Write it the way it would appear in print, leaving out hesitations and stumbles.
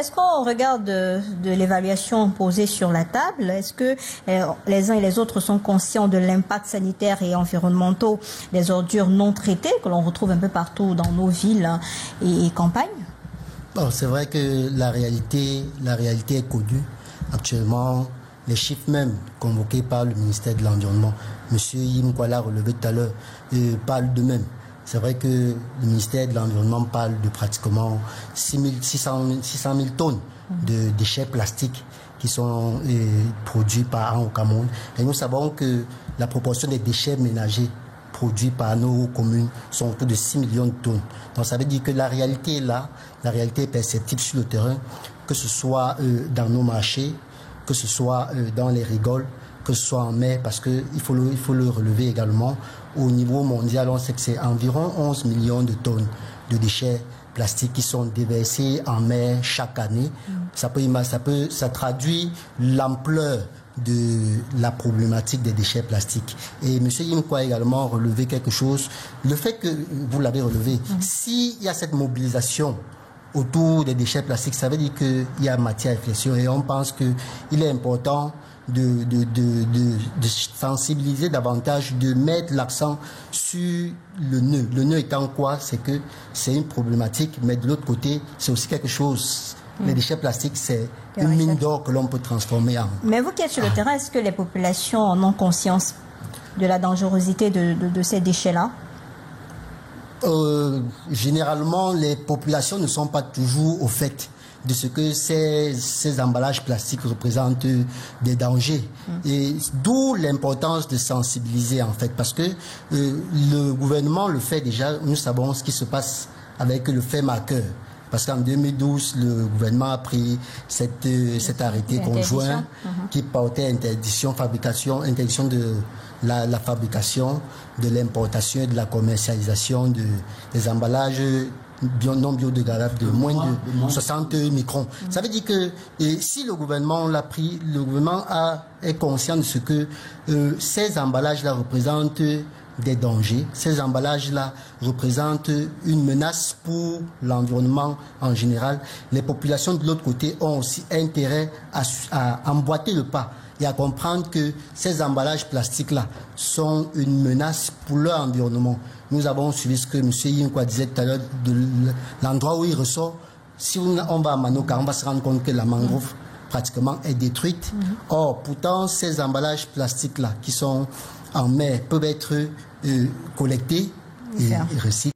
Est-ce qu'on regarde de l'évaluation posée sur la table, est-ce que les uns et les autres sont conscients de l'impact sanitaire et environnementaux des ordures non traitées que l'on retrouve un peu partout dans nos villes et campagnes? Bon, c'est vrai que la réalité est connue. Actuellement, les chiffres même convoqués par le ministère de l'Environnement, M. Yim Kwala l'a relevé tout à l'heure, parlent d'eux-mêmes. C'est vrai que le ministère de l'Environnement parle de pratiquement 600 000 tonnes de déchets plastiques qui sont produits par an au Cameroun. Et nous savons que la proportion des déchets ménagers produits par nos communes sont autour de 6 millions de tonnes. Donc ça veut dire que la réalité est là, la réalité est perceptible sur le terrain, que ce soit dans nos marchés, que ce soit dans les rigoles, que ce soit en mer, parce qu'il faut le relever également. Au niveau mondial, on sait que c'est environ 11 millions de tonnes de déchets plastiques qui sont déversés en mer chaque année. Ça traduit l'ampleur de la problématique des déchets plastiques. Et M. Yimko a également relevé quelque chose. Le fait que vous l'avez relevé, s'il y a cette mobilisation autour des déchets plastiques, ça veut dire qu'il y a matière à réflexion et on pense qu'il est important de sensibiliser davantage, de mettre l'accent sur le nœud. Le nœud étant quoi? C'est que c'est une problématique, mais de l'autre côté, c'est aussi quelque chose. Les déchets plastiques, c'est une mine d'or que l'on peut transformer en... Mais vous qui êtes sur le terrain, est-ce que les populations en ont conscience de la dangerosité de ces déchets-là? Généralement, les populations ne sont pas toujours au fait de ce que ces emballages plastiques représentent des dangers. Et d'où l'importance de sensibiliser, en fait, parce que le gouvernement le fait déjà. Nous savons ce qui se passe avec le fait marqueur. Parce qu'en 2012, le gouvernement a pris cet arrêté conjoint qui portait interdiction de la fabrication, de l'importation et de la commercialisation des emballages non biodégradables de moins de 60 microns. Ça veut dire que si le gouvernement l'a pris, le gouvernement est conscient de ce que ces emballages-là représentent des dangers. Ces emballages-là représentent une menace pour l'environnement en général. Les populations de l'autre côté ont aussi intérêt à emboîter le pas et à comprendre que ces emballages plastiques-là sont une menace pour leur environnement. Nous avons suivi ce que M. Yinkwa disait tout à l'heure de l'endroit où il ressort. Si on va à Manoka, on va se rendre compte que la mangrove pratiquement est détruite. Or, pourtant, ces emballages plastiques-là qui sont en mer peuvent être collectés et recyclés.